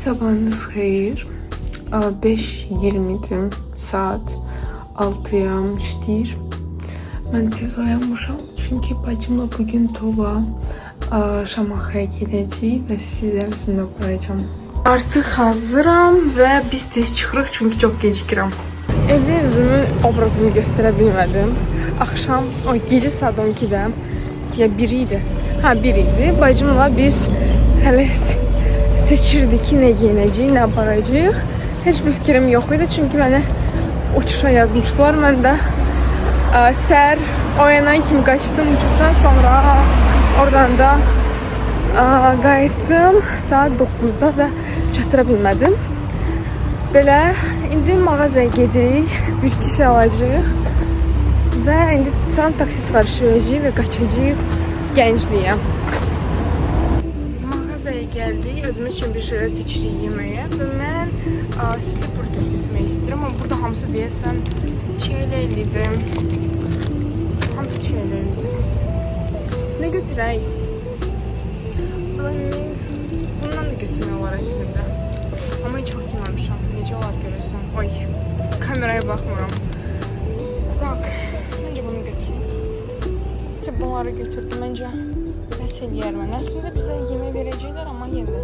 Sabahınız xeyir. 5:20'dir saat. 6'ya işləyir. Mən tez oyanmışam çünki bacımla bugün Tula Şamaxıya gedəcəyik və sizlə bizimlə aparacağım. Artıq hazıram və biz tez çıxırıq çünki çox gecikirəm. Evdə özümün obrazını göstərə bilmədim. Axşam, gecə saat 12-də ya 1 idi. 1 idi. Bacımla biz hələ seçirdik ki, nə giyinəcəyik, nə aparacağıq. Heç bir fikrim yox idi çünki mənə uçuşa yazmışlar. Mən də səhər oyanan kimi qaçdım uçuşa, sonra oradan da qayıtdım saat 9-da və çatıra bilmədim. Belə indi mağazaya gedirik, bir kişi alacağıq və indi sonra taksi sifariş verəcəyik və qaçacağıq Gəncliyə. Mağazaya gəldik, özümüz üçün bir şeylər seçirik yeməyə və mən sütlü burger getmək istəyirəm, amma burada hamısı deyəsən çiğləklidir. Hamısı çiğləklidir. Nə götürək? Bundan da götürmək olar əslində. Amma heç vaxt yeməmişəm. Necə olar görəsən? Oy, kameraya baxmıram. Tak, məncə bunu götürüm. Bunları götürdüm. Məncə nəsə eləyər mən. Əslində bizə yemək verəcəklər, amma yenə.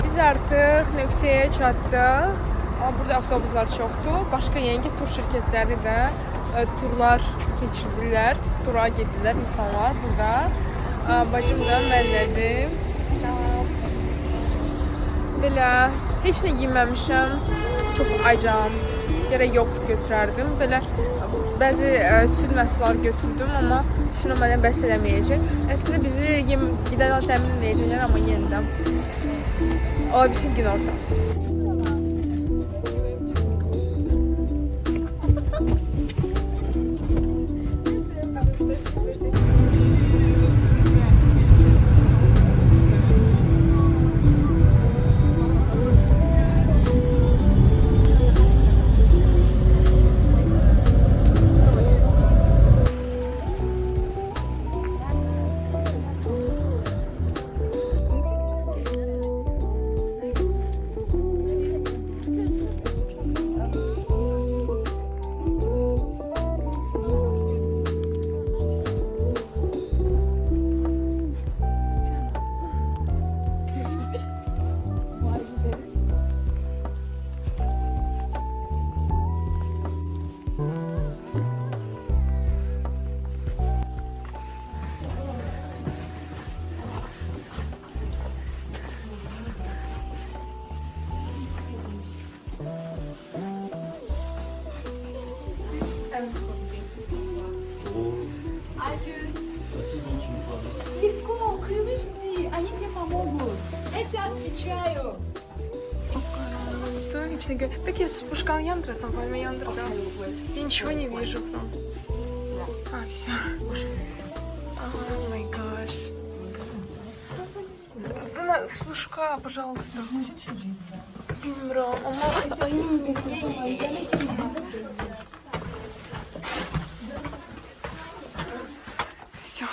Biz artıq nöqtəyə çatdıq. Amma burada avtobuslar çoxdur. Başqa yeni tur şirkətləri də turlar keçirdirlər. Tura gedirlər insanlar burada. Bacım da mənlədir. Salam. Belə heç nə yeməmişəm. Çox acam. Gərək yoğurt götürərdim. Belə bəzi süd məhsulları götürdüm, amma şuna mənə bəs eləməyəcək. Əslində bizi qidalar təmin edəcəklər, amma yenidən. Ola bilsin gün orta. Пеки спушкал яндрасом, пойми яндра, да? Я ничего не вижу там. Все. О май гаш. Спушка, пожалуйста. Bilmiyorum ama Все.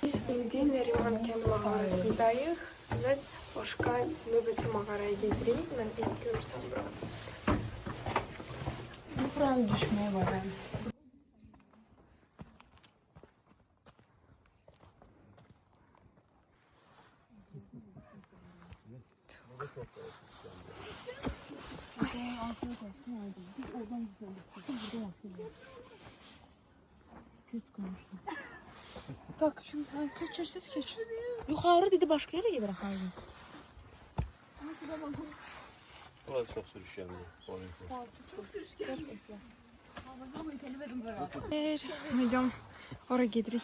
Biz indi Neriman Kənd mağarasındayıq və başqa növbəti mağaraya gedirik. Mən ilk görürsəm bura. Buranın düşməyə var mənim. Tak, şimdi keçirsiniz keçin. Yuxarı dedi, başqa yerə gedir axarı. Burada çox sürüşkəndir. Çox sürüşkəndir. Hocam, oraya gedirik.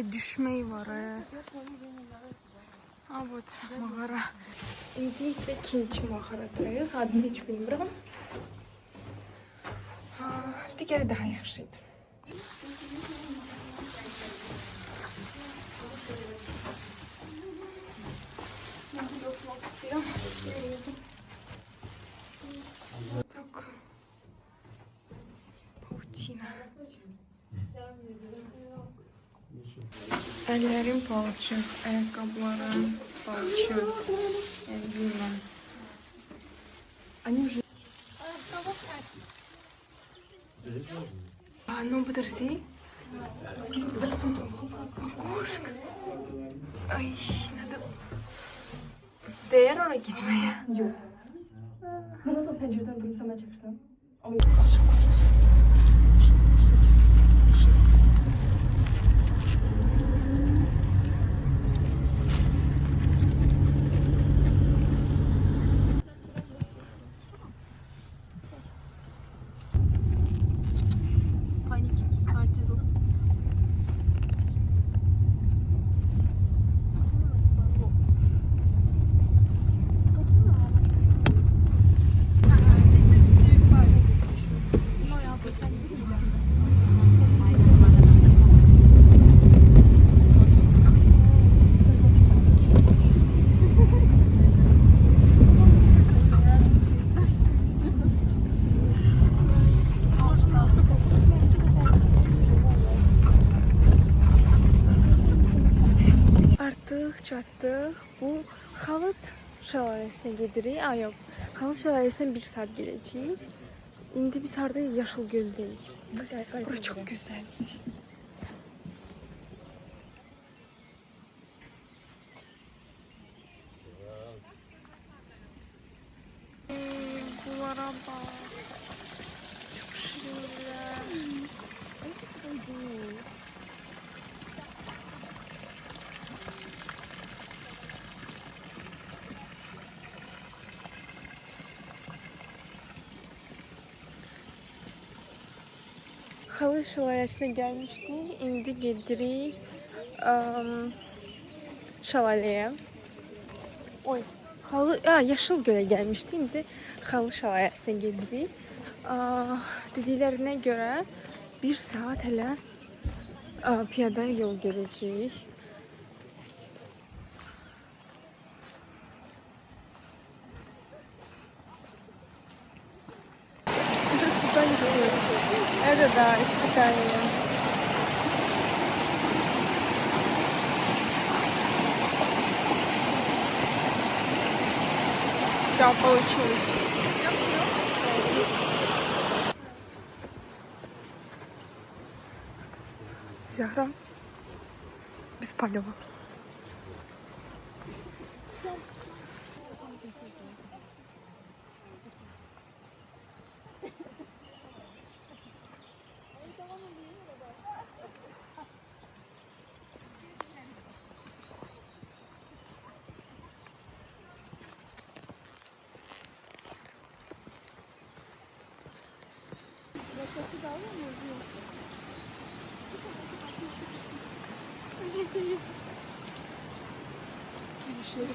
Böyle düşmeyi var. Ha, вот mağara. İndi isə ikinci mağaradayıq. Adını heç bilmirəm. Digəri daha yaxşıydı. Yoxmaq istəyirəm. Çok pautina. Ellerim palçık, ayakkabılarım palçık. Yani bilmem. Они уже... Ну, подожди. Кошка. Ay, надо... Değer oraya gitmeye. Yok. Bana da pencereden gülümseme çeksen. Panik, kortizol. Artıq çatdıq. Bu Xalat şəlaləsinə gedirik. Ay yox. Xalat şəlaləsinə 1 saat gedəcəyik. İndi biz harda Yaşıl göldəyik. Bura çox gözəldir. Bunlara bax. Çox şirinlər. Xalat şəlaləsinə gəlmişdik. İndi gedirik şəlaləyə. Oy, Yaşıl gölə gəlmişdik. İndi Xalat şəlaləsinə gedirik. Dediklərinə görə 1 saat hələ piyada yol gedəcəyik. Это да, испытание. Все получилось. Зahra без палева.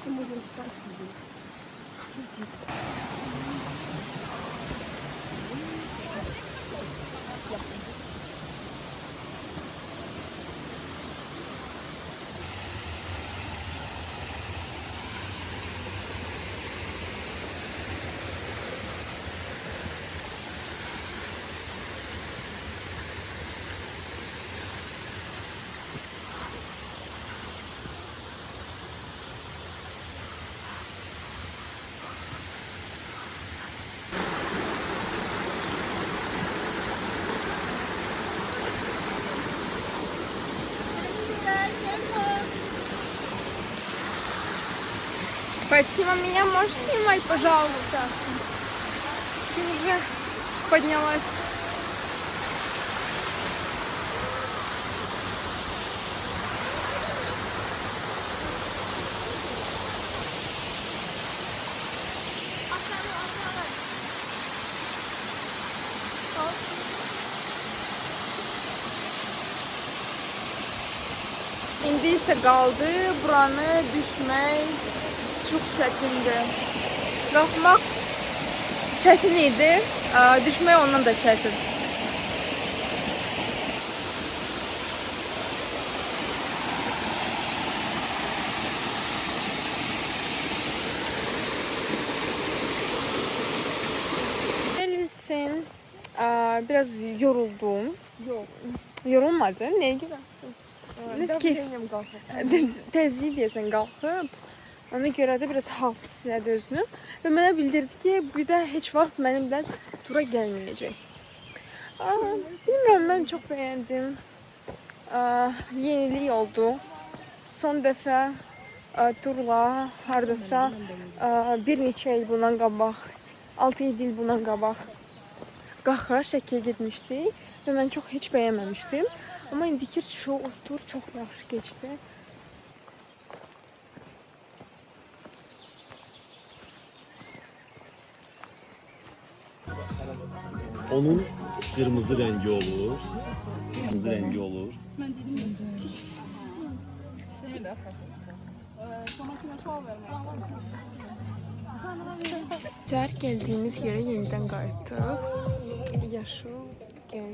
Что можем так сидеть? Сидит. Фатима, меня можешь снимать, пожалуйста? Книга поднялась. İndi isə qaldı buranı düşmək çox çətindir. Qalxmaq çətin idi, düşmək ondan da çətin. Melis'in biraz yoruldum. Yok. Yorulmadı. Neye göre? Biz keyif kalkıp. tezliyi deyəsən qalxıb. Ona görə də biraz halsız elədi özünü. Və mənə bildirdi ki, bir də heç vaxt mənimlə tura gəlməyəcək. Bilmirəm, mən çox bəyəndim. Yenilik oldu. Son dəfə turla hardasa bir neçə il bundan qabaq, 6-7 il bundan qabaq Qaxara Şəkiyə getmişdik və mən çox heç bəyənməmişdim. Amma indiki tur çox yaxşı keçdi. Onun kırmızı rengi olur. Kırmızı rengi olur. Səhər gəldiyimiz yerə yenidən qayıtdıq. Yaşıl ev.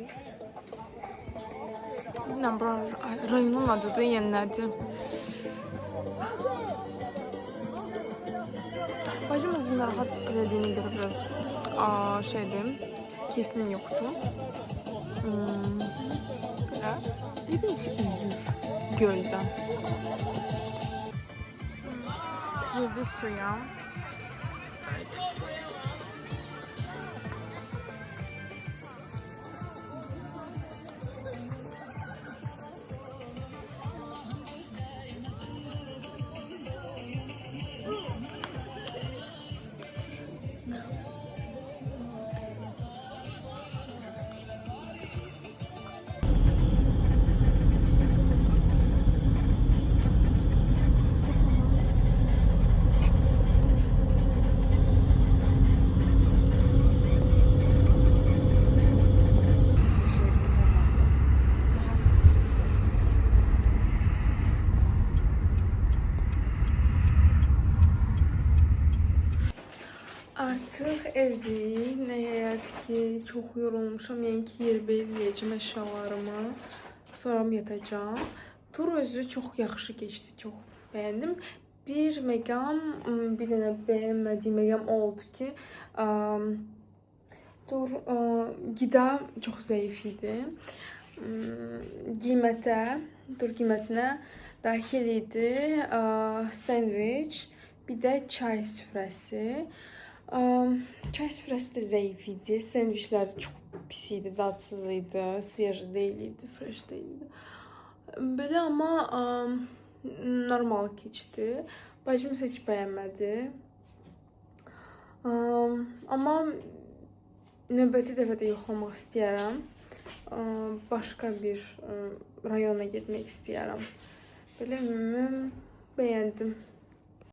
Bilmirəm, rayonun adıdır, yəni nədir? Bacım özünü rahat hiss edildiyini görə biraz şeydir, keyfim yoxdur. Belə. Birisi üzür göldən. Girdi suya. Artıq evdeyik. Nəhayət ki, çox yorulmuşam. Yəni ki, yer belirləyəcəm əşyalarımı. Sonra yatacağam. Tur özü çox yaxşı keçdi. Çox bəyəndim. Bir məqam, bir dənə bəyənmədiyim məqam oldu ki, qida çox zəif idi. Tur qiymətinə daxil idi sandviç, bir də çay süfrəsi. Çay süfrəsi də zəif idi. Sandviçlər çox pis idi, dadsız idi, sveji deyil idi, fresh deyil idi. Belə amma normal keçdi. Bacım isə heç bəyənmədi. Amma növbəti dəfə də yoxlamaq istəyərəm. Başqa bir rayona getmək istəyərəm. Belə ümumən bəyəndim.